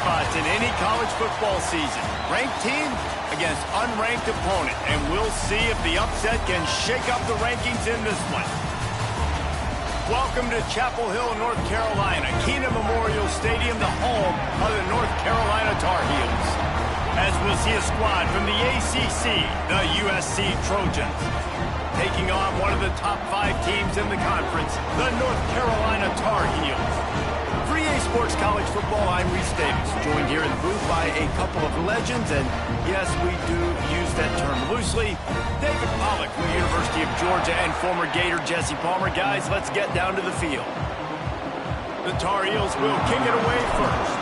spots in any college football season. Ranked team against unranked opponent, and we'll see if the upset can shake up the rankings in this one. Welcome to Chapel Hill, North Carolina, Kenan Memorial Stadium, the home of the North Carolina Tar Heels. As we'll see a squad from the ACC, the USC Trojans, taking on one of the top 5 teams in the conference, the North Carolina Tar Heels. For EA Sports College Football, I'm Reese Davis, joined here in the booth by a couple of legends, and yes, we do use that term loosely. David Pollack from the University of Georgia and former Gator Jesse Palmer. Guys, let's get down to the field. The Tar Heels will kick it away first.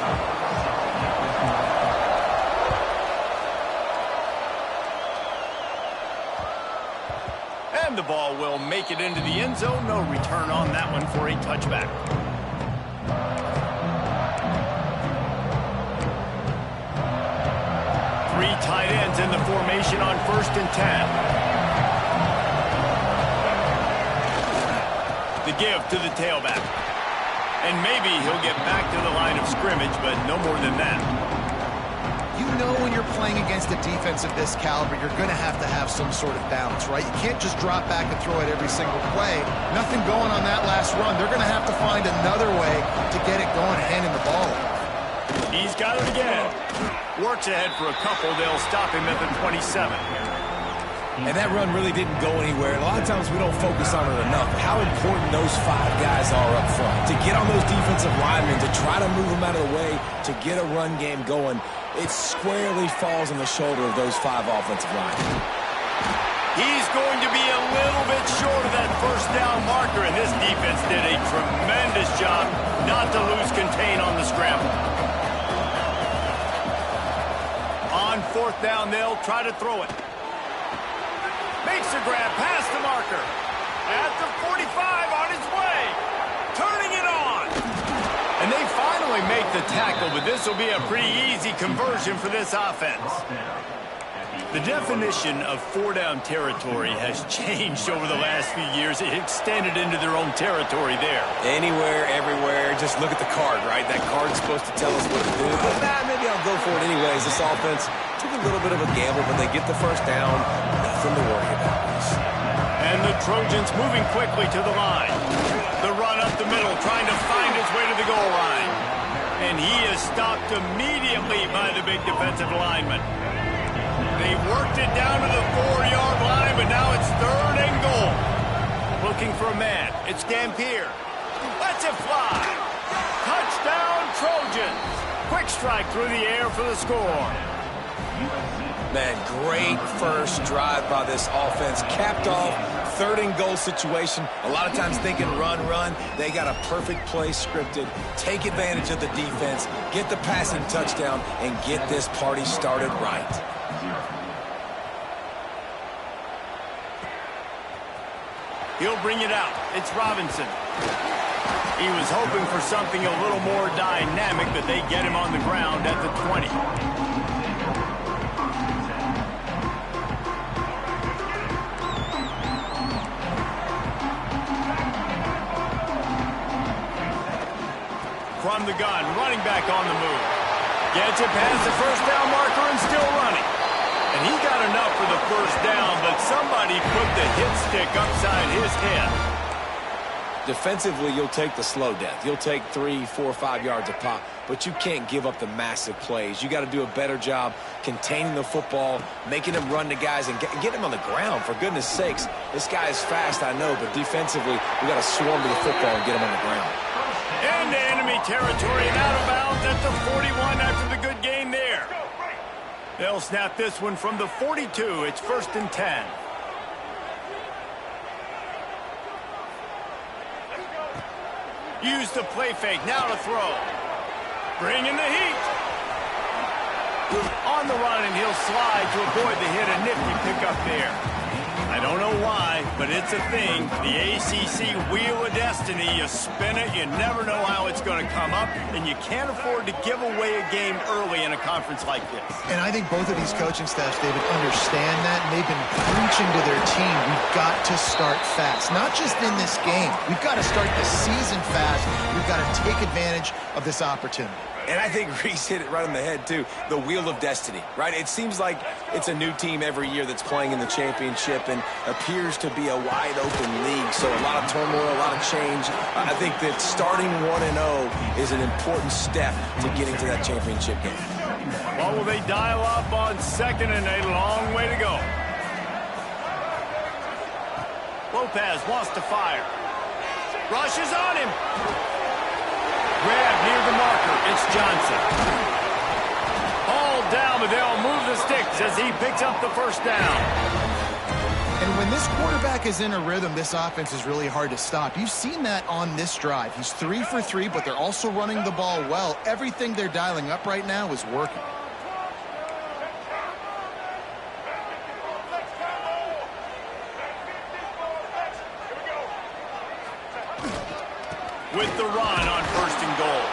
And the ball will make it into the end zone. No return on that one for a touchback. Three tight ends in the formation on 1st and 10. The give to the tailback. And maybe he'll get back to the line of scrimmage, but no more than that. You know when you're playing against a defense of this caliber, you're going to have some sort of balance, right? You can't just drop back and throw it every single play. Nothing going on that last run. They're going to have to find another way to get it going, handing the ball off. He's got it again. Works ahead for a couple. They'll stop him at the 27. And that run really didn't go anywhere. A lot of times we don't focus on it enough. How important those 5 guys are up front. To get on those defensive linemen, to try to move them out of the way, to get a run game going, it squarely falls on the shoulder of those 5 offensive linemen. He's going to be a little bit short of that first down marker, and this defense did a tremendous job not to lose contain on the scramble. On 4th down, they'll try to throw it. Makes a grab past the marker. At the 45 on his way. Turning it on. And they finally make the tackle, but this will be a pretty easy conversion for this offense. The definition of 4-down territory has changed over the last few years. It extended into their own territory there. Anywhere, everywhere, just look at the card, right? That card's supposed to tell us what to do, but maybe I'll go for it anyways. This offense took a little bit of a gamble, but they get the first down. Nothing to worry about. And the Trojans moving quickly to the line. The run up the middle, trying to find his way to the goal line. And he is stopped immediately by the big defensive lineman. They worked it down to the 4-yard line, but now it's 3rd and goal. Looking for a man. It's Dampier. Lets it fly. Touchdown, Trojans. Quick strike through the air for the score. Man, great first drive by this offense. Capped off, 3rd and goal situation. A lot of times thinking run. They got a perfect play scripted. Take advantage of the defense, get the passing touchdown, and get this party started right. He'll bring it out. It's Robinson. He was hoping for something a little more dynamic, but they get him on the ground at the 20. From the gun, running back on the move. Gets it past the first down marker and still running. And he got enough for the first down, but somebody put the hit stick upside his head. Defensively, you'll take the slow death. You'll take 3, 4, 5 yards a pop, but you can't give up the massive plays. You got to do a better job containing the football, making them run to guys, and get them on the ground, for goodness sakes. This guy is fast, I know, but defensively, we got to swarm to the football and get him on the ground. Into enemy territory and out of bounds at the 41 after the good gain there. They'll snap this one from the 42. It's 1st and 10. Use the play fake. Now to throw. Bringing the heat. On the run, and he'll slide to avoid the hit. A nifty pickup there. I don't know why, but it's a thing. The ACC Wheel of Destiny. You spin it, you never know how it's going to come up, and you can't afford to give away a game early in a conference like this. And I think both of these coaching staffs, David, understand that, and they've been preaching to their team, we've got to start fast. Not just in this game. We've got to start the season fast. We've got to take advantage of this opportunity. And I think Reese hit it right on the head, too. The wheel of destiny, right? It seems like it's a new team every year that's playing in the championship and appears to be a wide-open league. So a lot of turmoil, a lot of change. I think that starting 1-0 is an important step to getting to that championship game. Well, will they dial up on second and a long way to go? Lopez wants to fire. Rushes on him. Grab near the marker. It's Johnson. All down, but they'll move the sticks as he picks up the first down. And when this quarterback is in a rhythm, this offense is really hard to stop. You've seen that on this drive. He's 3 for 3, but they're also running the ball well. Everything they're dialing up right now is working. With the run on first and goal.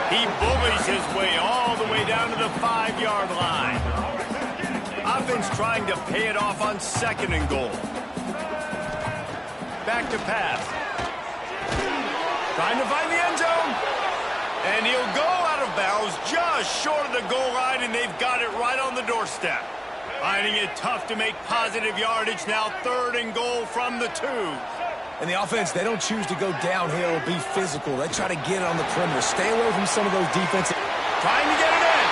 He bullies his way all the way down to the 5-yard line. Offense trying to pay it off on second and goal. Back to pass. Trying to find the end zone. And he'll go out of bounds just short of the goal line, and they've got it right on the doorstep. Finding it tough to make positive yardage now. Third and goal from the 2. And the offense, they don't choose to go downhill, be physical. They try to get it on the perimeter. Stay away from some of those defensive. Trying to get it in.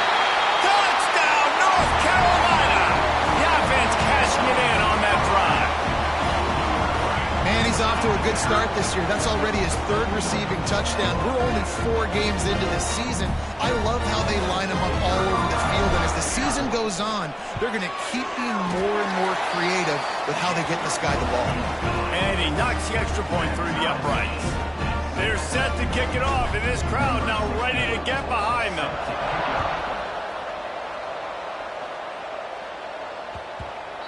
Touchdown, North Carolina. The offense cashing it in on that drive. Man, he's off to a good start this year. That's already his 3rd receiving touchdown. We're only 4 games into this season. I love how they line him up all over the field. And as the season goes on, they're going to keep being more and more creative with how they get this guy the ball. And he knocks the extra point through the uprights. They're set to kick it off, and this crowd now ready to get behind them.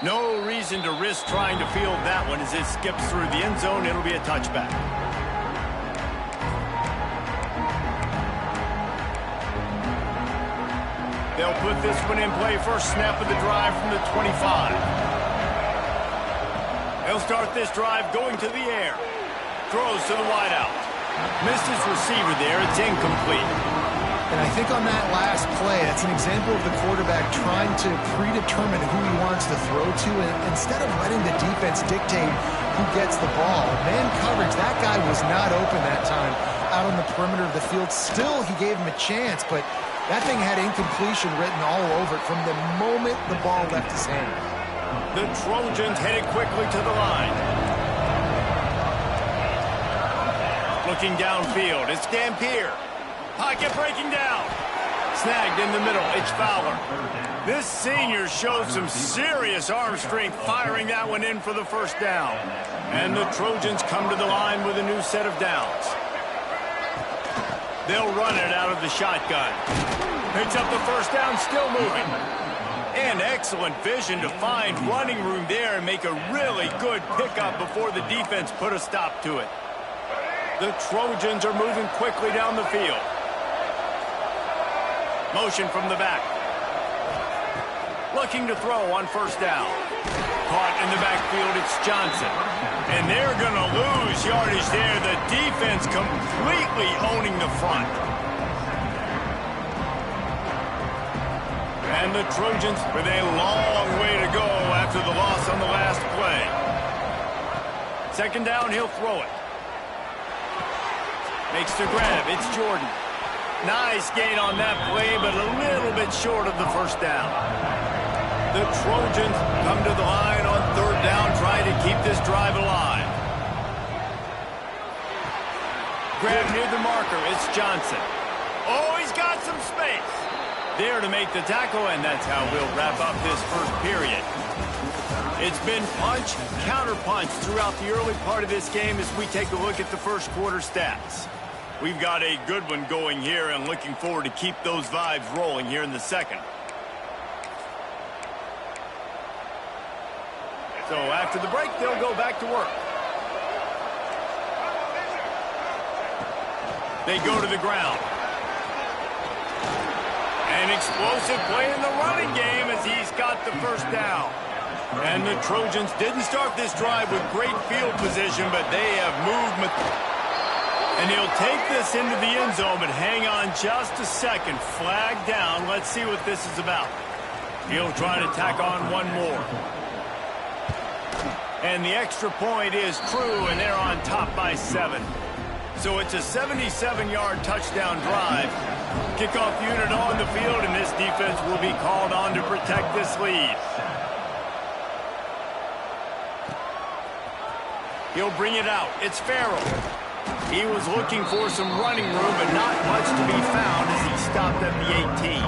No reason to risk trying to field that one as it skips through the end zone. It'll be a touchback. They'll put this one in play. First snap of the drive from the 25. They'll start this drive going to the air. Throws to the wideout. Missed his receiver there. It's incomplete. And I think on that last play, that's an example of the quarterback trying to predetermine who he wants to throw to, and instead of letting the defense dictate who gets the ball. Man coverage, that guy was not open that time out on the perimeter of the field. Still, he gave him a chance, but that thing had incompletion written all over it from the moment the ball left his hand. The Trojans headed quickly to the line. Looking downfield, it's Dampier. Pocket breaking down. Snagged in the middle, it's Fowler. This senior showed some serious arm strength firing that one in for the first down. And the Trojans come to the line with a new set of downs. They'll run it out of the shotgun. Picks up the first down, still moving. And excellent vision to find running room there and make a really good pickup before the defense put a stop to it. The Trojans are moving quickly down the field. Motion from the back. Looking to throw on first down. Caught in the backfield, it's Johnson. And they're going to lose yardage there. The defense completely owning the front. And the Trojans with a long way to go after the loss on the last play. Second down, he'll throw it. Makes the grab, it's Jordan. Nice gain on that play, but a little bit short of the first down. The Trojans come to the line on third down, trying to keep this drive alive. Grab near the marker, it's Johnson. Oh, he's got some space. There to make the tackle, and that's how we'll wrap up this first period. It's been punch, counter punch throughout the early part of this game as we take a look at the first quarter stats. We've got a good one going here and looking forward to keep those vibes rolling here in the second. So after the break, they'll go back to work. They go to the ground. An explosive play in the running game as he's got the first down. And the Trojans didn't start this drive with great field position, but they have moved. And he'll take this into the end zone, but hang on just a second. Flag down. Let's see what this is about. He'll try to tack on one more. And the extra point is true, and they're on top by 7. So it's a 77-yard touchdown drive. Kickoff unit on the field, and this defense will be called on to protect this lead. He'll bring it out. It's Farrell. He was looking for some running room, but not much to be found as he stopped at the 18.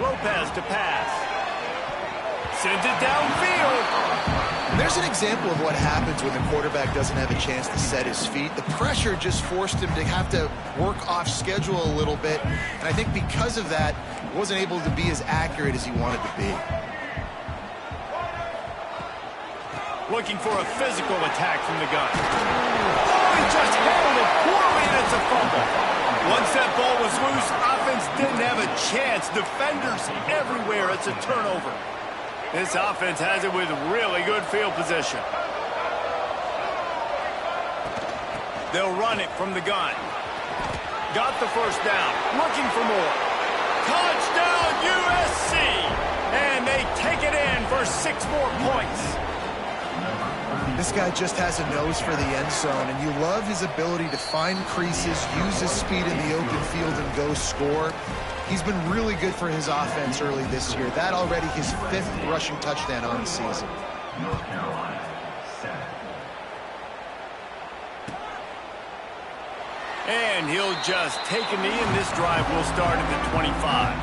Lopez to pass. Sends it downfield. There's an example of what happens when the quarterback doesn't have a chance to set his feet. The pressure just forced him to have to work off schedule a little bit. And I think because of that, he wasn't able to be as accurate as he wanted to be. Looking for a physical attack from the gun. Oh, he just handled it poorly, and it's a fumble. Once that ball was loose, offense didn't have a chance. Defenders everywhere. It's a turnover. This offense has it with really good field position. They'll run it from the gun. Got the first down. Looking for more. Touchdown, USC! And they take it in for 6 more points. This guy just has a nose for the end zone, and you love his ability to find creases, use his speed in the open field, and go score. He's been really good for his offense early this year. That already his 5th rushing touchdown on the season. And he'll just take a knee, and this drive will start at the 25.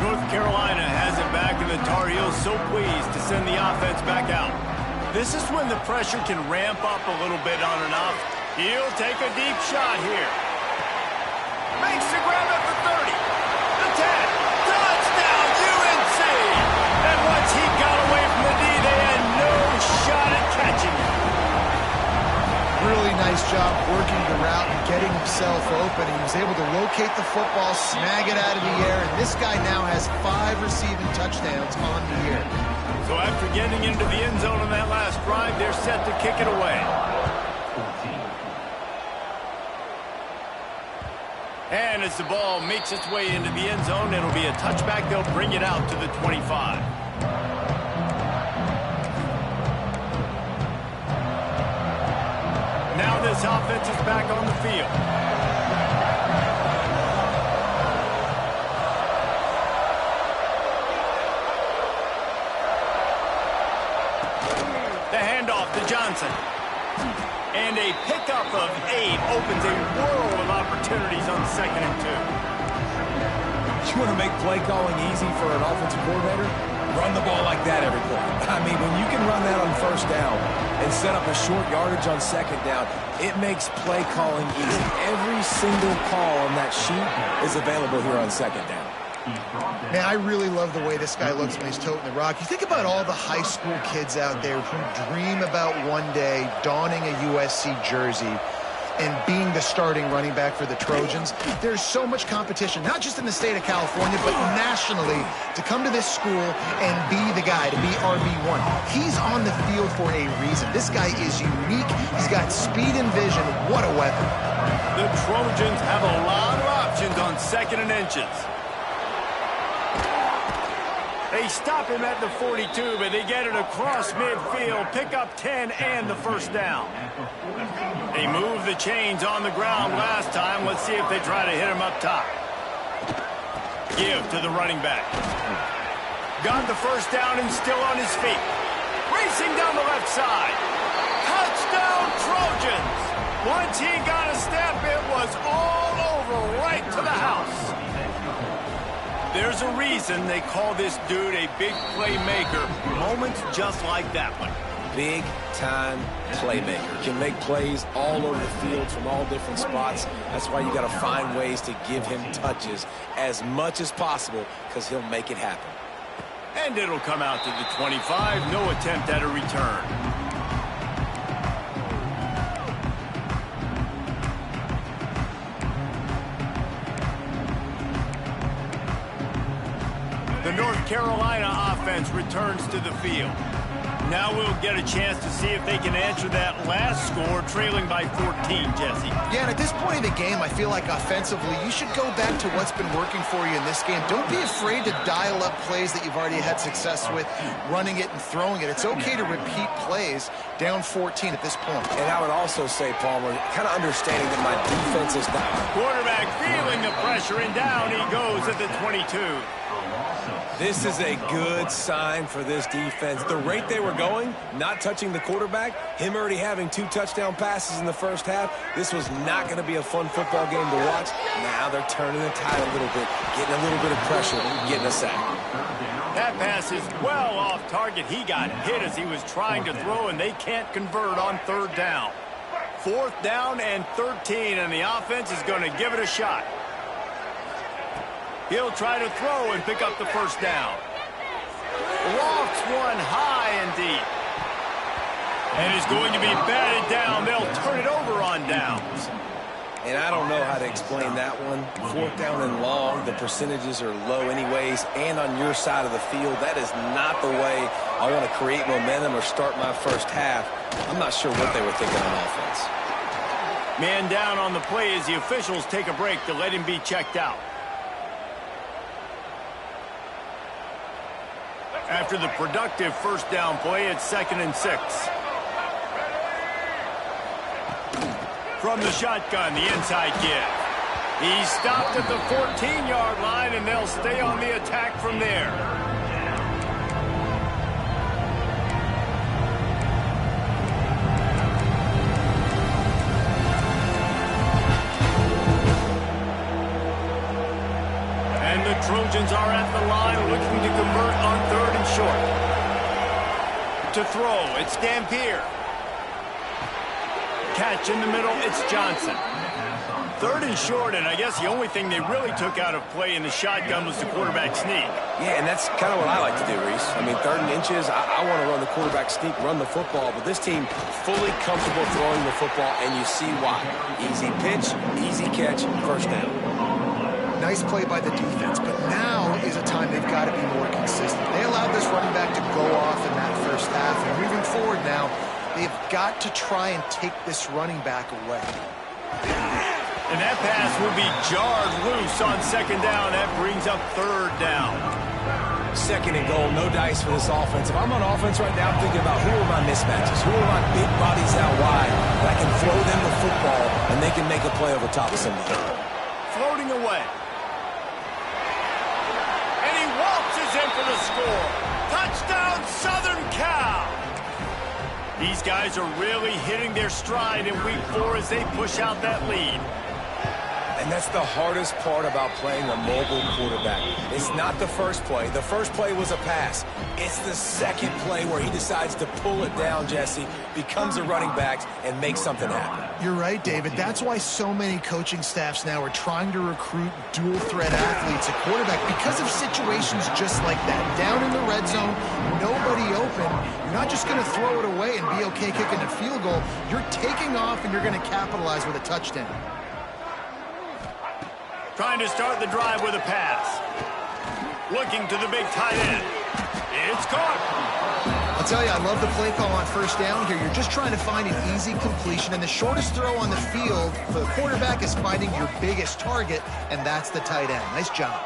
North Carolina has it back, and the Tar Heels so pleased to send the offense back out. This is when the pressure can ramp up a little bit on and off. He'll take a deep shot here. Makes the grab at the 30. The 10. Touchdown, UNC! And once he got away from the D, they had no shot at catching him. Really nice job working the route and getting himself open. He was able to locate the football, snag it out of the air, and this guy now has 5 receiving touchdowns on the year. So after getting into the end zone on that last drive, they're set to kick it away. And as the ball makes its way into the end zone, it'll be a touchback. They'll bring it out to the 25. Now this offense is back on the field. The handoff to Johnson. And a pickup of 8 opens a world of opportunities on 2nd and 2. You want to make play calling easy for an offensive coordinator? Run the ball like that every play. I mean, when you can run that on 1st down and set up a short yardage on 2nd down, it makes play calling easy. Every single call on that sheet is available here on 2nd down. Man, I really love the way this guy looks when he's toting the rock. You think about all the high school kids out there who dream about one day donning a USC jersey and being the starting running back for the Trojans. There's so much competition, not just in the state of California, but nationally, to come to this school and be the guy, to be RB1. He's on the field for a reason. This guy is unique. He's got speed and vision. What a weapon. The Trojans have a lot of options on 2nd and inches. They stop him at the 42, but they get it across midfield, pick up 10 and the 1st down. They move the chains on the ground last time. Let's see if they try to hit him up top. Give to the running back. Got the 1st down and still on his feet. Racing down the left side. Touchdown, Trojans! Once he got a step, it was all over right to the house. There's a reason they call this dude a big playmaker. Moments just like that one. Big-time playmaker. Can make plays all over the field from all different spots. That's why you got to find ways to give him touches as much as possible, because he'll make it happen. And it'll come out to the 25. No attempt at a return. Carolina offense returns to the field. Now we'll get a chance to see if they can answer that last score, trailing by 14, Jesse. Yeah, and at this point in the game, I feel like offensively, you should go back to what's been working for you in this game. Don't be afraid to dial up plays that you've already had success with, running it and throwing it. It's okay to repeat plays down 14 at this point. And I would also say, Palmer, kind of understanding that my defense is not. Quarterback feeling the pressure, and down he goes at the 22. This is a good sign for this defense. The rate they were going, not touching the quarterback, him already having 2 touchdown passes in the first half, this was not going to be a fun football game to watch. Now they're turning the tide a little bit, getting a little bit of pressure, getting a sack. That pass is well off target. He got hit as he was trying to throw, and they can't convert on 3rd down. 4th down and 13, and the offense is going to give it a shot. He'll try to throw and pick up the 1st down. Lofts one high and deep. And is going to be batted down. They'll turn it over on downs. And I don't know how to explain that one. 4th down and long, the percentages are low anyways, and on your side of the field, that is not the way I want to create momentum or start my first half. I'm not sure what they were thinking on offense. Man down on the play as the officials take a break to let him be checked out. After the productive 1st down play, it's 2nd and 6. From the shotgun, the inside give. He's stopped at the 14-yard line, and they'll stay on the attack from there. And the Trojans are at the line looking to convert on 3rd and short. To throw, it's Dampier. Catch in the middle, it's Johnson. 3rd and short, and I guess the only thing they really took out of play in the shotgun was the quarterback sneak. Yeah, and that's kind of what I like to do, Reese. I mean, 3rd and inches, I want to run the quarterback sneak, run the football, but this team fully comfortable throwing the football, and you see why. Easy pitch, easy catch, 1st down. Nice play by the defense, but now is a time they've got to be more consistent. They allowed this running back to go off in that 1st half, and moving forward now, they've got to try and take this running back away. And that pass will be jarred loose on 2nd down. That brings up 3rd down. 2nd and goal, no dice for this offense. If I'm on offense right now, I'm thinking about who are my mismatches, who are my big bodies out wide, and I can throw them the football, and they can make a play over top of somebody. Floating away. And he waltzes in for the score. Touchdown, Southern Cal. These guys are really hitting their stride in week 4 as they push out that lead. And that's the hardest part about playing a mobile quarterback. It's not the first play. The first play was a pass. It's the second play where he decides to pull it down, Jesse, becomes a running back, and makes something happen. You're right, David. That's why so many coaching staffs now are trying to recruit dual-threat athletes at quarterback because of situations just like that. Down in the red zone, nobody open. You're not just going to throw it away and be okay kicking a field goal. You're taking off, and you're going to capitalize with a touchdown. Trying to start the drive with a pass. Looking to the big tight end. It's caught. I'll tell you, I love the play call on 1st down here. You're just trying to find an easy completion, and the shortest throw on the field for the quarterback is finding your biggest target, and that's the tight end. Nice job.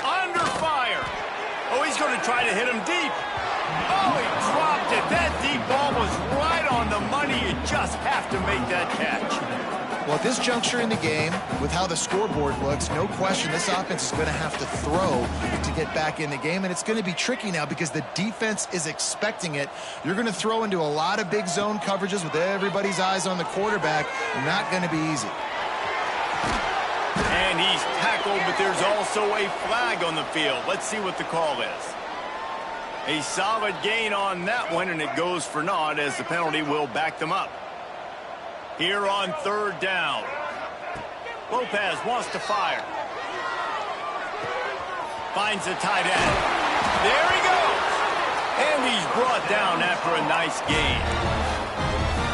Under fire. Oh, he's going to try to hit him deep. Oh, he dropped it. That deep ball was right on the money. You just have to make that catch. Well, at this juncture in the game, with how the scoreboard looks, no question this offense is going to have to throw to get back in the game, and it's going to be tricky now because the defense is expecting it. You're going to throw into a lot of big zone coverages with everybody's eyes on the quarterback. Not going to be easy. And he's tackled, but there's also a flag on the field. Let's see what the call is. A solid gain on that one, and it goes for naught as the penalty will back them up. Here on 3rd down. Lopez wants to fire. Finds the tight end. There he goes. And he's brought down after a nice gain.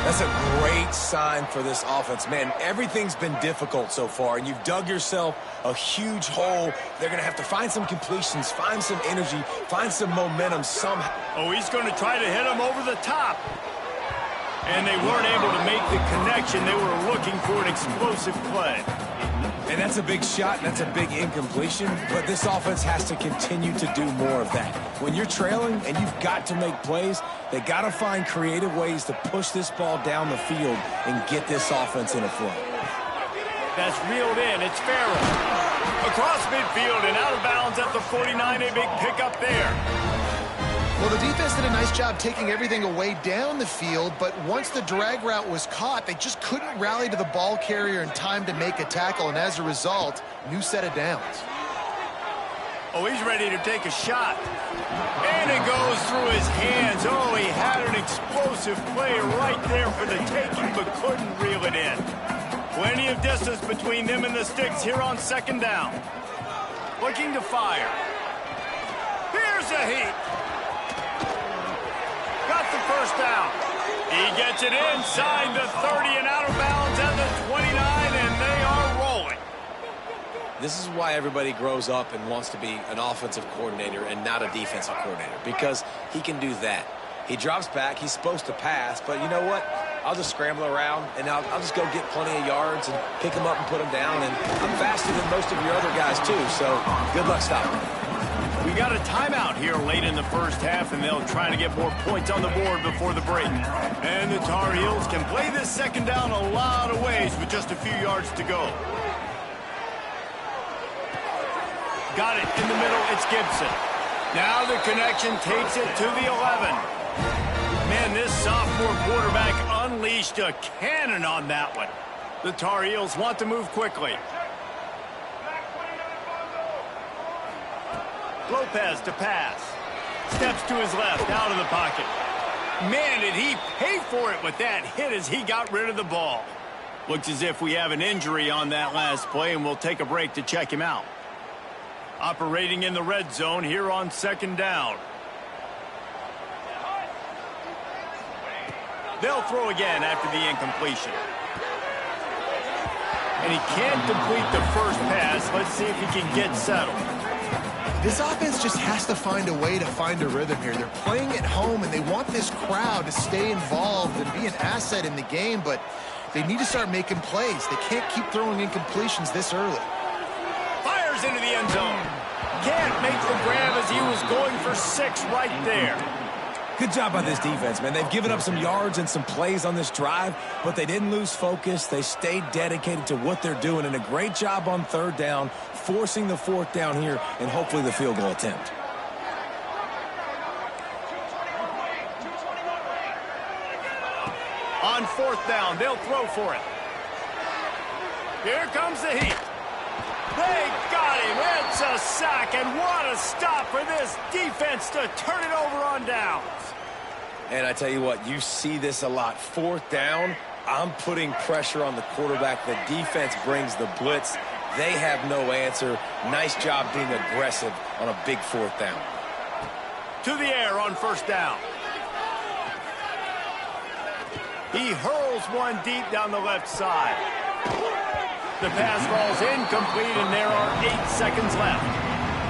That's a great sign for this offense. Man, everything's been difficult so far, and you've dug yourself a huge hole. They're going to have to find some completions, find some energy, find some momentum somehow. Oh, he's going to try to hit him over the top. And they weren't able to make the connection. They were looking for an explosive play. And that's a big shot, and that's a big incompletion, but this offense has to continue to do more of that. When you're trailing and you've got to make plays, they got to find creative ways to push this ball down the field and get this offense in a flow. That's reeled in. It's Farrell. Across midfield and out of bounds at the 49. A big pickup there. Well, the defense did a nice job taking everything away down the field, but once the drag route was caught, they just couldn't rally to the ball carrier in time to make a tackle, and as a result, new set of downs. Oh, he's ready to take a shot. And it goes through his hands. Oh, he had an explosive play right there for the taking, but couldn't reel it in. Plenty of distance between them and the sticks here on second down. Looking to fire. Here's a heat. Got the first down. He gets it inside the 30 and out of bounds at the 29, and they are rolling. This is why everybody grows up and wants to be an offensive coordinator and not a defensive coordinator, because he can do that. He drops back. He's supposed to pass, but you know what? I'll just scramble around, and I'll just go get plenty of yards and pick them up and put them down, and I'm faster than most of your other guys, too, so good luck stopping me. We got a timeout here late in the first half, and they'll try to get more points on the board before the break. And the Tar Heels can play this second down a lot of ways with just a few yards to go. Got it in the middle. It's Gibson. Now the connection takes it to the 11. Man, this sophomore quarterback unleashed a cannon on that one. The Tar Heels want to move quickly. Lopez to pass. Steps to his left, out of the pocket. Man, did he pay for it with that hit as he got rid of the ball. Looks as if we have an injury on that last play, and we'll take a break to check him out. Operating in the red zone here on second down. They'll throw again after the incompletion. And he can't complete the first pass. Let's see if he can get settled. This offense just has to find a way to find a rhythm here. They're playing at home, and they want this crowd to stay involved and be an asset in the game, but they need to start making plays. They can't keep throwing incompletions this early. Fires into the end zone. Can't make the grab as he was going for 6 right there. Good job by this defense, man. They've given up some yards and some plays on this drive, but they didn't lose focus. They stayed dedicated to what they're doing, and a great job on third down, forcing the fourth down here, and hopefully the field goal attempt. On fourth down, they'll throw for it. Here comes the heat. They got him. It's a sack, and what a stop for this defense to turn it over on downs. And I tell you what, you see this a lot. Fourth down, I'm putting pressure on the quarterback. The defense brings the blitz. They have no answer. Nice job being aggressive on a big fourth down. To the air on first down. He hurls one deep down the left side. The pass falls incomplete, and there are 8 seconds left.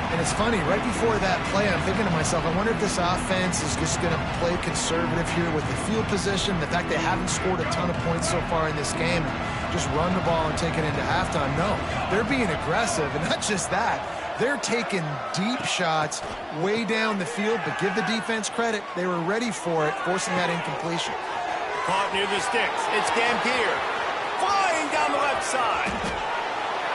And it's funny, right before that play, I'm thinking to myself, I wonder if this offense is just going to play conservative here with the field position, the fact they haven't scored a ton of points so far in this game, and just run the ball and take it into halftime. No, they're being aggressive, and not just that. They're taking deep shots way down the field, but give the defense credit. They were ready for it, forcing that incompletion. Caught near the sticks. It's Dampier. Flying down the left side.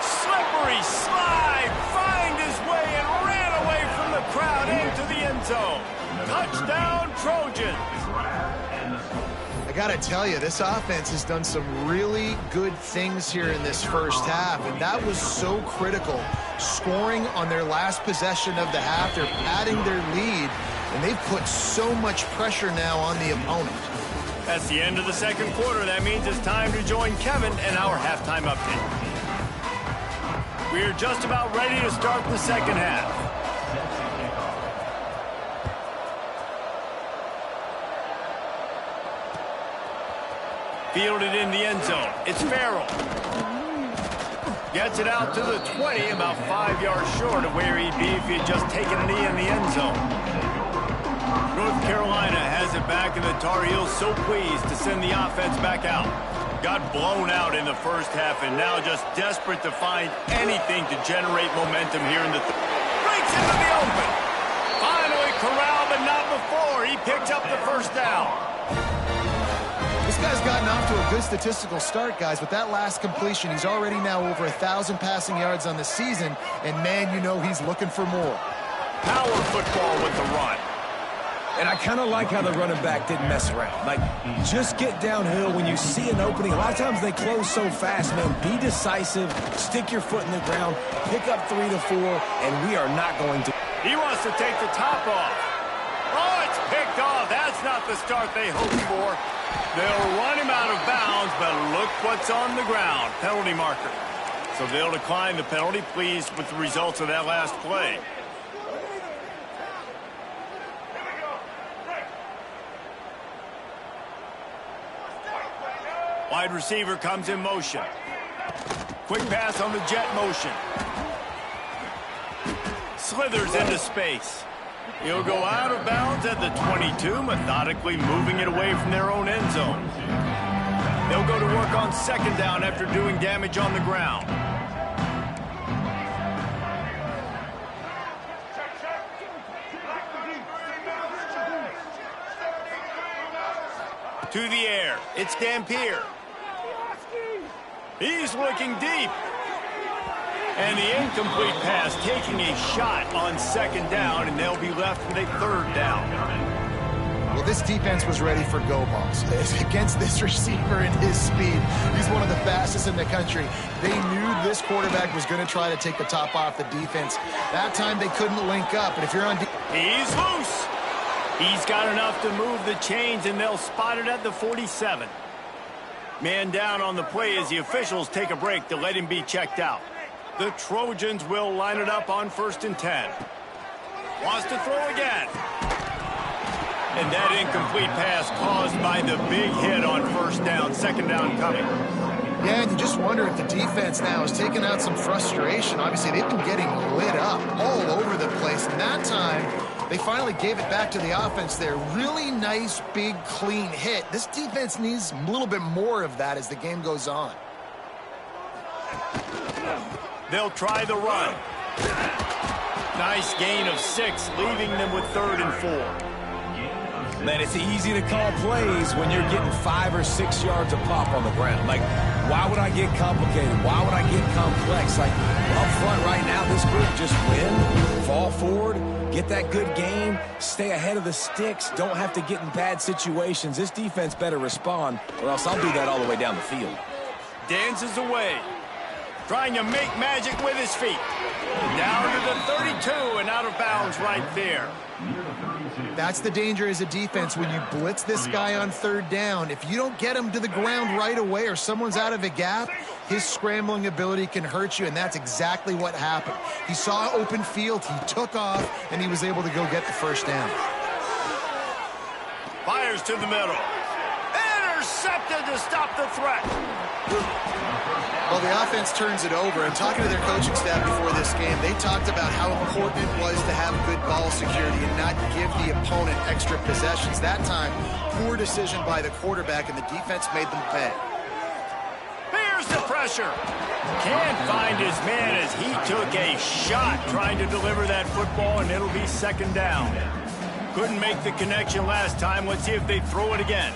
Slippery slide. Find his way and ran away from the crowd into the end zone. Touchdown, Trojans. I got to tell you, this offense has done some really good things here in this first half, and that was so critical. Scoring on their last possession of the half, they're padding their lead, and they've put so much pressure now on the opponent. That's the end of the second quarter. That means it's time to join Kevin and our halftime update. We're just about ready to start the second half. Fielded in the end zone. It's Farrell. Gets it out to the 20, about 5 yards short of where he'd be if he had just taken a knee in the end zone. North Carolina has it back, and the Tar Heels so pleased to send the offense back out. Got blown out in the first half, and now just desperate to find anything to generate momentum here in the breaks into the open. Finally corralled, but not before. He picked up the first down. This guy's gotten off to a good statistical start, guys. With that last completion, he's already now over 1,000 passing yards on the season, and man, you know he's looking for more. Power football with the run. And I kind of like how the running back didn't mess around. Like, just get downhill when you see an opening. A lot of times they close so fast, man. Be decisive, stick your foot in the ground, pick up 3 to 4, and we are not going to. He wants to take the top off. Oh, it's picked off. That's not the start they hoped for. They'll run him out of bounds, but look what's on the ground. Penalty marker. So they'll decline the penalty, pleased with the results of that last play. Wide receiver comes in motion. Quick pass on the jet motion. Slithers into space. He'll go out of bounds at the 22, methodically moving it away from their own end zone. They'll go to work on second down after doing damage on the ground. To the air. It's Dampier. He's looking deep. And the incomplete pass taking a shot on second down, and they'll be left with a third down. Well, this defense was ready for go balls. Against this receiver and his speed, he's one of the fastest in the country. They knew this quarterback was going to try to take the top off the defense. That time they couldn't link up, and if you're on he's loose. He's got enough to move the chains, and they'll spot it at the 47. Man down on the play as the officials take a break to let him be checked out. The Trojans will line it up on 1st and 10. Wants to throw again. And that incomplete pass caused by the big hit on first down. Second down coming. Yeah, and you just wonder if the defense now is taking out some frustration. Obviously, they've been getting lit up all over the place. And that time, they finally gave it back to the offense there. Really nice, big, clean hit. This defense needs a little bit more of that as the game goes on. They'll try the run. Nice gain of 6, leaving them with 3rd and 4. Man, it's easy to call plays when you're getting 5 or 6 yards of pop on the ground. Like, why would I get complicated? Why would I get complex? Like, up front right now, this group just win, fall forward, get that good game, stay ahead of the sticks, don't have to get in bad situations. This defense better respond, or else I'll do that all the way down the field. Dances away. Trying to make magic with his feet. Down to the 32 and out of bounds right there. That's the danger as a defense when you blitz this guy on 3rd down. If you don't get him to the ground right away or someone's out of a gap, his scrambling ability can hurt you, and that's exactly what happened. He saw open field, he took off, and he was able to go get the first down. Fires to the middle. Intercepted to stop the threat. Well, the offense turns it over, and talking to their coaching staff before this game, they talked about how important it was to have good ball security and not give the opponent extra possessions. That time, poor decision by the quarterback, and the defense made them pay. Here's the pressure. Can't find his man as he took a shot trying to deliver that football, and it'll be 2nd down. Couldn't make the connection last time. Let's see if they throw it again.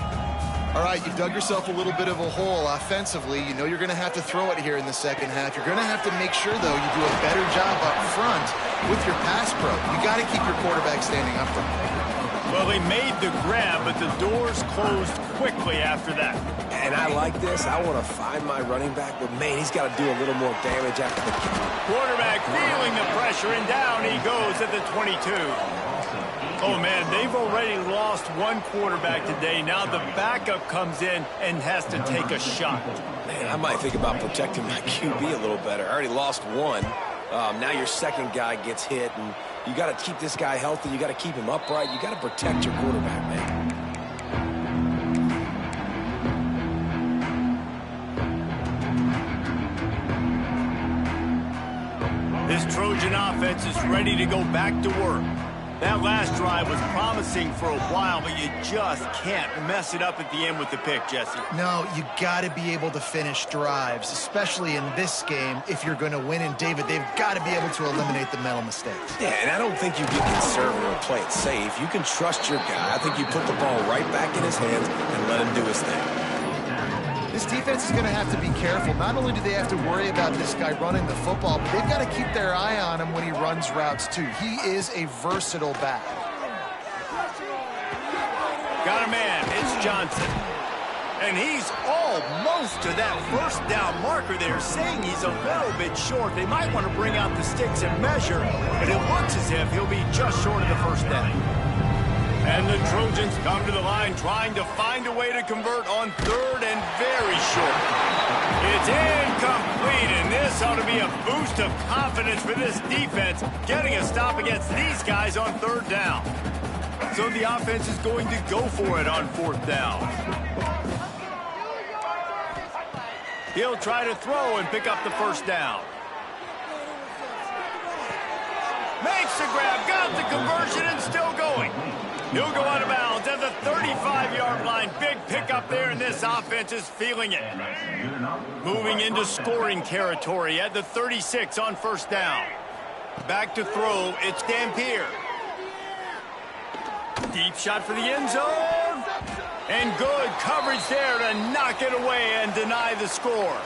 All right, you've dug yourself a little bit of a hole offensively. You know you're going to have to throw it here in the second half. You're going to have to make sure, though, you do a better job up front with your pass pro. You got to keep your quarterback standing upright. Well, they made the grab, but the doors closed quickly after that. And I like this. I want to find my running back, but, man, he's got to do a little more damage after the kick. Quarterback feeling the pressure, and down he goes at the 22. Oh, man, they've already lost one quarterback today. Now the backup comes in and has to take a shot. Man, I might think about protecting my QB a little better. I already lost one. Now your second guy gets hit, and you got to keep this guy healthy. You got to keep him upright. You got to protect your quarterback, man. offense is ready to go back to work. That last drive was promising for a while, but you just can't mess it up at the end with the pick, Jesse. No, you got to be able to finish drives, especially in this game if you're going to win. And, David, they've got to be able to eliminate the mental mistakes. Yeah, and I don't think you get conservative or play it safe. You can trust your guy. I think you put the ball right back in his hands and let him do his thing. This defense is going to have to be careful. Not only do they have to worry about this guy running the football, but they've got to keep their eye on him when he runs routes, too. He is a versatile back. Got a man. It's Johnson. And he's almost to that first down marker there, saying he's a little bit short. They might want to bring out the sticks and measure, but it looks as if he'll be just short of the first down. And the Trojans come to the line trying to find a way to convert on third and very short. It's incomplete, and this ought to be a boost of confidence for this defense, getting a stop against these guys on third down. So the offense is going to go for it on fourth down. He'll try to throw and pick up the first down. Makes the grab, got the conversion, and still going. He'll go out of bounds at the 35-yard line. Big pickup there, and this offense is feeling it. Moving into scoring territory at the 36 on first down. Back to throw, it's Dampier. Deep shot for the end zone. And good coverage there to knock it away and deny the score.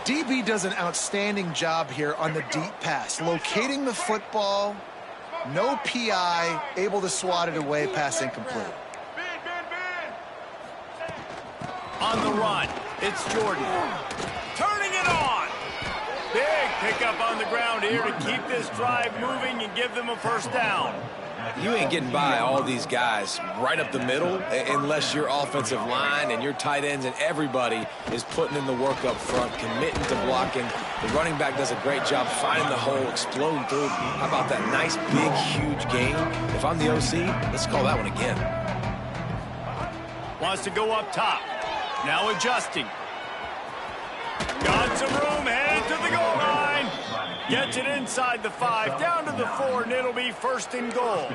DB does an outstanding job here on the deep pass, locating the football. No PI, able to swat it away, pass incomplete. On the run, it's Jordan. Turning it on. Big pickup on the ground here to keep this drive moving and give them a first down. You ain't getting by all these guys right up the middle unless your offensive line and your tight ends and everybody is putting in the work up front, committing to blocking. The running back does a great job finding the hole, exploding through. How about that nice, big, huge gain? If I'm the OC, let's call that one again. Wants to go up top. Now adjusting. Got some room, headed to the goal line. Gets it inside the 5, down to the 4, and it'll be first and goal.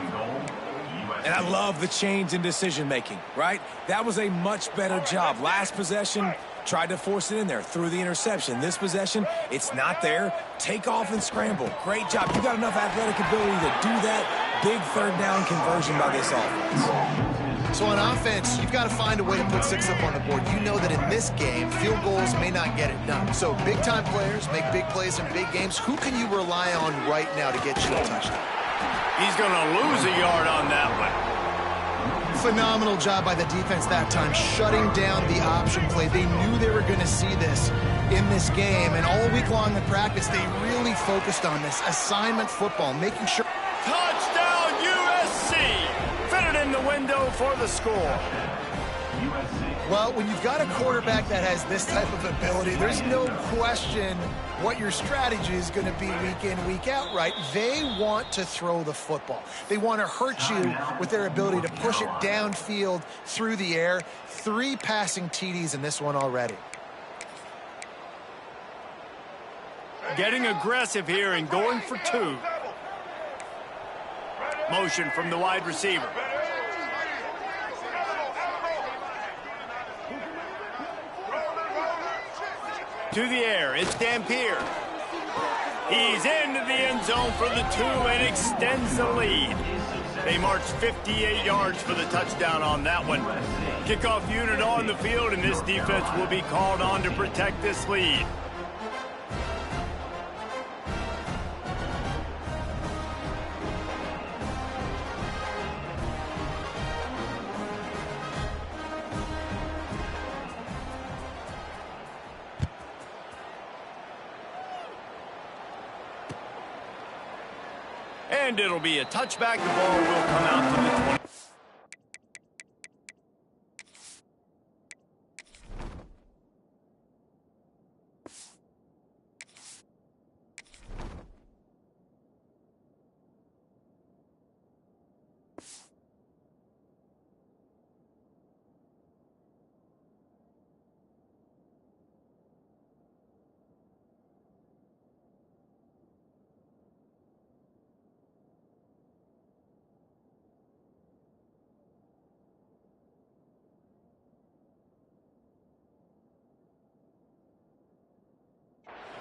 And I love the change in decision-making, right? That was a much better job. Last possession, tried to force it in there, threw the interception. This possession, it's not there. Take off and scramble. Great job. You got enough athletic ability to do that. Big third down conversion by this offense. So on offense, you've got to find a way to put 6 up on the board. You know that in this game, field goals may not get it done. So big-time players make big plays in big games. Who can you rely on right now to get you a touchdown? He's going to lose a yard on that one. Phenomenal job by the defense that time, shutting down the option play. They knew they were going to see this in this game, and all week long in practice, they really focused on this assignment football, making sure. Touchdown, USC! Fitted in the window for the score. Well, when you've got a quarterback that has this type of ability, there's no question what your strategy is going to be week in, week out, right? They want to throw the football. They want to hurt you with their ability to push it downfield through the air. 3 passing TDs in this one already. Getting aggressive here and going for 2. Motion from the wide receiver. To the air, it's Dampier. He's into the end zone for the 2 and extends the lead. They march 58 yards for the touchdown on that one. Kickoff unit on the field, and this defense will be called on to protect this lead. And it'll be a touchback. The ball will come out to the 20.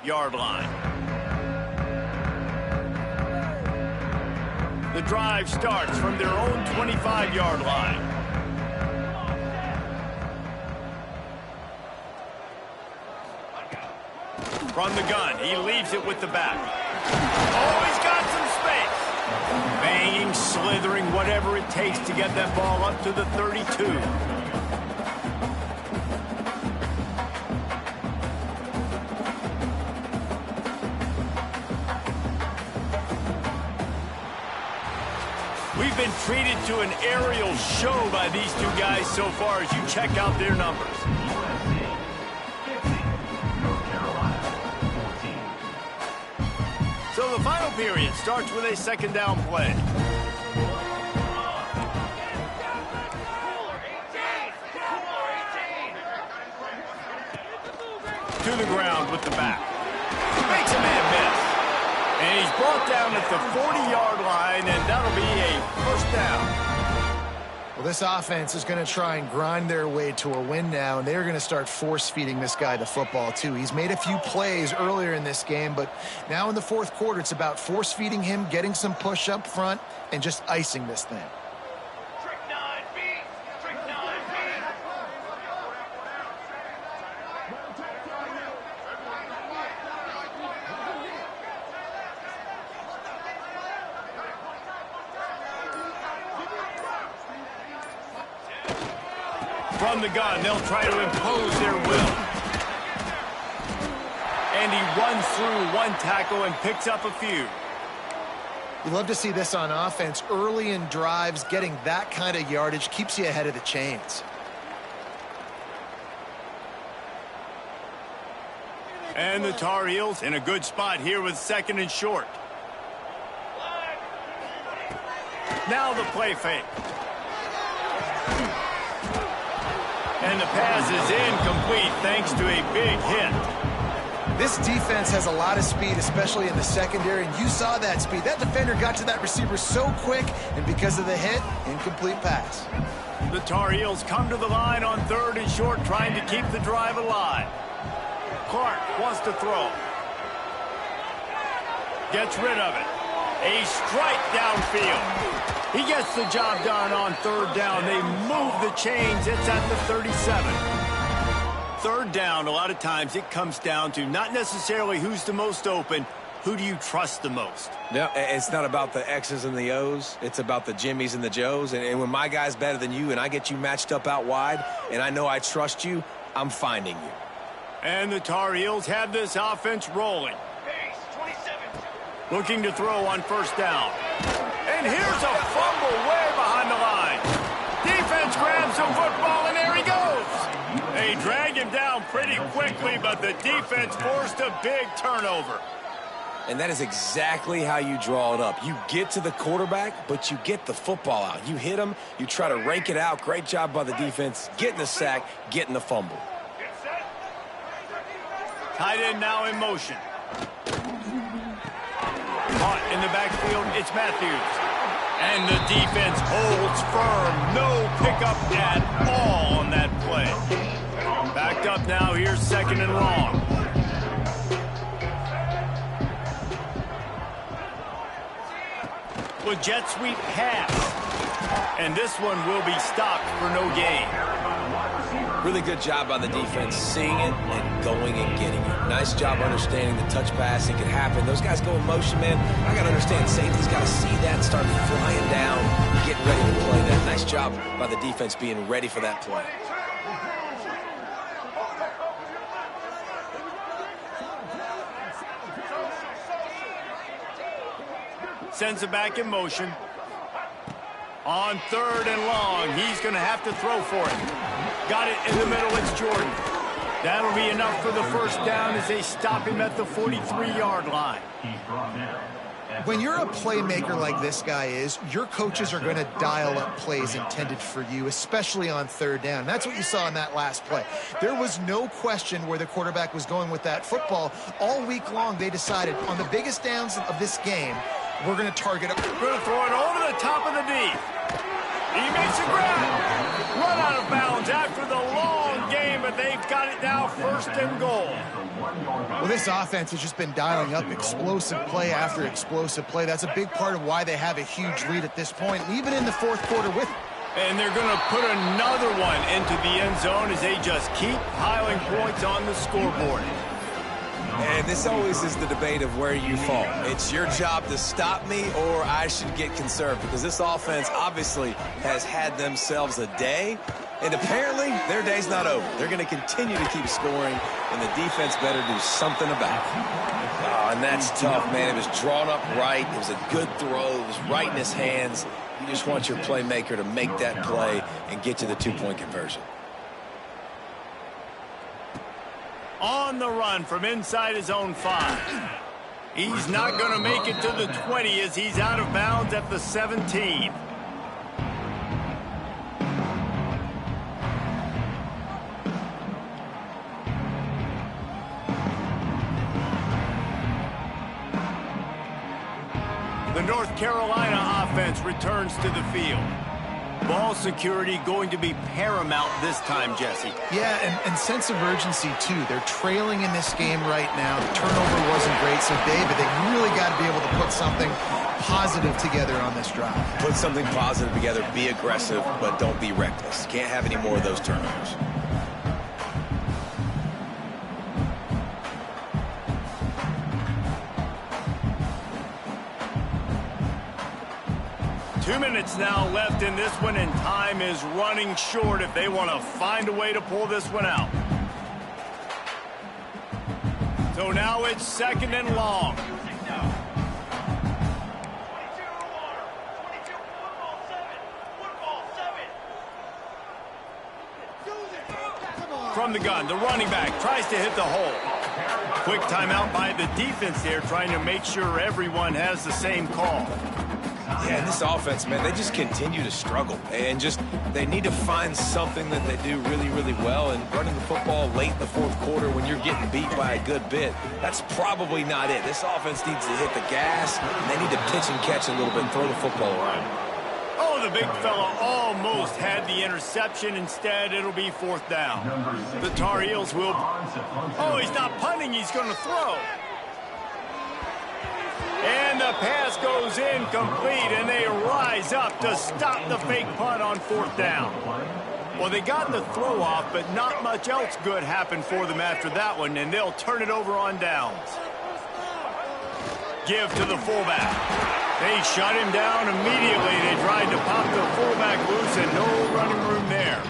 yard line. The drive starts from their own 25-yard line. From the gun, he leaves it with the back. Oh, he's got some space. Banging, slithering, whatever it takes to get that ball up to the 32. We've been treated to an aerial show by these two guys so far as you check out their numbers. So the final period starts with a second down play. To the ground with the back. Makes a man miss. And he's brought down at the 40-yard line, and that'll be a first down. Well, this offense is going to try and grind their way to a win now, and they're going to start force-feeding this guy the football, too. He's made a few plays earlier in this game, but now in the fourth quarter, it's about force-feeding him, getting some push up front, and just icing this thing. From the gun, they'll try to impose their will. And he runs through one tackle and picks up a few. You love to see this on offense. Early in drives, getting that kind of yardage keeps you ahead of the chains. And the Tar Heels in a good spot here with second and short. Now the play fake. And the pass is incomplete thanks to a big hit. This defense has a lot of speed, especially in the secondary, and you saw that speed. That defender got to that receiver so quick, and because of the hit, incomplete pass. The Tar Heels come to the line on third and short, trying to keep the drive alive. Clark wants to throw. Gets rid of it. A strike downfield. He gets the job done on third down. They move the chains. It's at the 37. Third down, a lot of times it comes down to not necessarily who's the most open, who do you trust the most? No, it's not about the X's and the O's. It's about the Jimmys and the Joes. And when my guy's better than you and I get you matched up out wide and I know I trust you, I'm finding you. And the Tar Heels have this offense rolling. Looking to throw on first down. And here's a fumble way behind the line. Defense grabs the football, and there he goes. They drag him down pretty quickly, but the defense forced a big turnover. And that is exactly how you draw it up. You get to the quarterback, but you get the football out. You hit him, you try to rake it out. Great job by the defense. Getting the sack, getting the fumble. Tight end now in motion. Caught in the backfield, it's Matthews. And the defense holds firm. No pickup at all on that play. Backed up now, here's second and long. With jet sweep pass. And this one will be stopped for no gain. Really good job by the defense, seeing it and going and getting it. Nice job understanding the touch pass. It can happen. Those guys go in motion, man. I got to understand, safety's got to see that and start flying down, getting ready to play that. Nice job by the defense being ready for that play. Sends it back in motion. On third and long, he's going to have to throw for it. Got it in the middle, it's Jordan. That'll be enough for the first down as they stop him at the 43-yard line. When you're a playmaker like this guy is, your coaches are going to dial up plays intended for you, especially on third down. That's what you saw in that last play. There was no question where the quarterback was going with that football. All week long, they decided on the biggest downs of this game, we're going to target it. We're going to throw it over the top of the D. He makes a grab. Run out of bounds after the long game, but they've got it now, 1st and goal. Well, this offense has just been dialing up explosive play after explosive play. That's a big part of why they have a huge lead at this point, even in the 4th quarter with it. And they're going to put another one into the end zone as they just keep piling points on the scoreboard. And this always is the debate of where you fall. It's your job to stop me, or I should get conserved, because this offense obviously has had themselves a day, and apparently their day's not over. They're going to continue to keep scoring, and the defense better do something about it. Oh, and that's tough, man. It was drawn up right. It was a good throw. It was right in his hands. You just want your playmaker to make that play and get to the 2-point conversion. On the run from inside his own 5. He's not going to make it to the 20 as he's out of bounds at the 17. The North Carolina offense returns to the field. Ball security going to be paramount this time, Jesse. Yeah, and sense of urgency, too. They're trailing in this game right now. The turnover wasn't great, so, David, they really got to be able to put something positive together on this drive. Put something positive together, be aggressive, but don't be reckless. Can't have any more of those turnovers. Two minutes now left in this one, and time is running short if they want to find a way to pull this one out. So now it's 2nd and long. From the gun, the running back tries to hit the hole. Quick timeout by the defense there, trying to make sure everyone has the same call. Yeah, and this offense, man, they just continue to struggle. And they need to find something that they do really, really well. And running the football late in the 4th quarter when you're getting beat by a good bit, that's probably not it. This offense needs to hit the gas, and they need to pitch and catch a little bit and throw the football around. Oh, the big fella almost had the interception. Instead, it'll be 4th down. The Tar Heels will... Oh, he's not punting. He's going to throw. And the pass goes incomplete, and they rise up to stop the fake punt on 4th down. Well, they got the throw off, but not much else good happened for them after that one, and they'll turn it over on downs. Give to the fullback. They shut him down immediately. They tried to pop the fullback loose, and no running room there.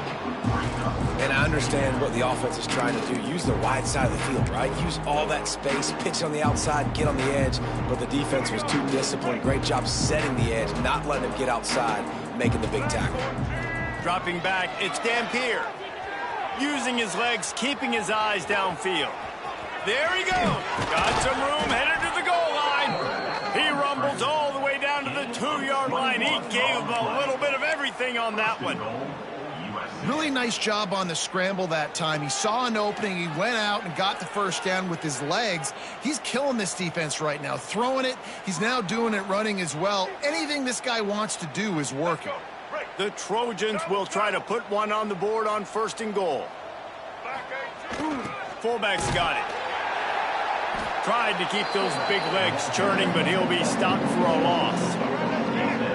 And I understand what the offense is trying to do. Use the wide side of the field, right? Use all that space, pitch on the outside, get on the edge. But the defense was too disciplined. Great job setting the edge, not letting him get outside, making the big tackle. Dropping back, it's Dampier. Using his legs, keeping his eyes downfield. There he goes. Got some room, headed to the goal line. He rumbles all the way down to the 2-yard line. He gave him a little bit of everything on that one. Really nice job on the scramble that time. He saw an opening. He went out and got the 1st down with his legs. He's killing this defense right now. Throwing it. He's now doing it running as well. Anything this guy wants to do is working. The Trojans will try to put one on the board on 1st and goal. Fullback's got it. Tried to keep those big legs churning, but he'll be stopped for a loss.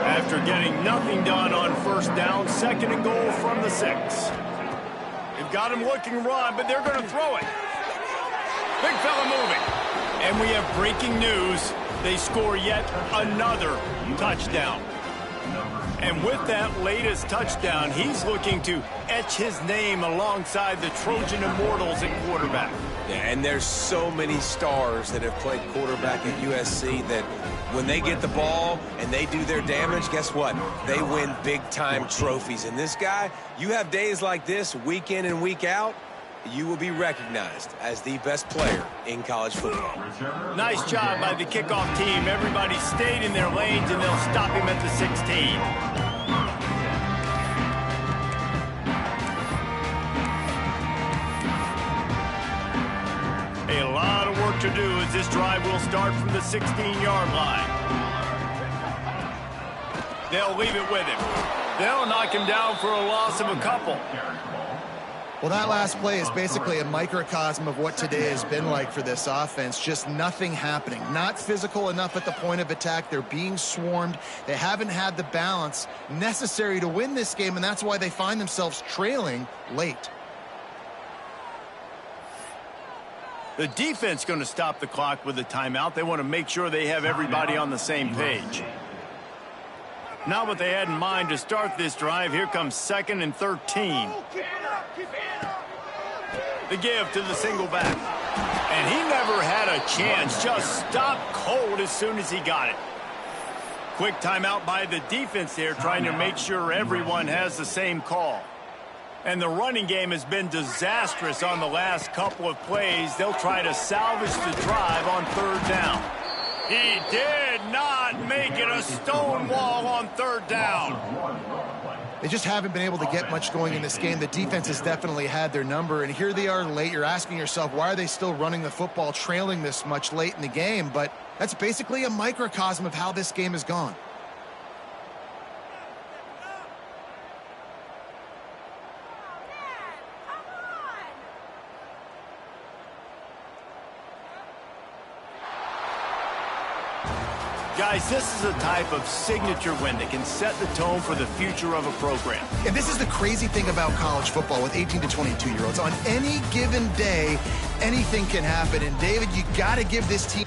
After getting nothing done on 1st down, 2nd and goal from the 6. They've got him looking run, but they're going to throw it. Big fella moving. And we have breaking news. They score yet another touchdown. And with that latest touchdown, he's looking to etch his name alongside the Trojan Immortals at quarterback. Yeah, and there's so many stars that have played quarterback at USC that when they get the ball and they do their damage, guess what? They win big-time trophies. And this guy, you have days like this, week in and week out, you will be recognized as the best player in college football. Nice job by the kickoff team. Everybody stayed in their lanes, and they'll stop him at the 16. A lot of work to do as this drive will start from the 16-yard line. They'll leave it with him. They'll knock him down for a loss of a couple. Well, that last play is basically a microcosm of what today has been like for this offense. Just nothing happening. Not physical enough at the point of attack. They're being swarmed. They haven't had the balance necessary to win this game, and that's why they find themselves trailing late. The defense going to stop the clock with a timeout. They want to make sure they have everybody on the same page. Not what they had in mind to start this drive. Here comes 2nd and 13. The give to the single back. And he never had a chance. Just stopped cold as soon as he got it. Quick timeout by the defense there, trying to make sure everyone has the same call. And the running game has been disastrous on the last couple of plays. They'll try to salvage the drive on 3rd down. He did not make it a stone wall on 3rd down. They just haven't been able to get much going in this game. The defense has definitely had their number, and here they are late. You're asking yourself, why are they still running the football, trailing this much late in the game? But that's basically a microcosm of how this game has gone. Guys, this is a type of signature win that can set the tone for the future of a program. And this is the crazy thing about college football with 18 to 22-year-olds. On any given day, anything can happen. And, David, you got to give this team...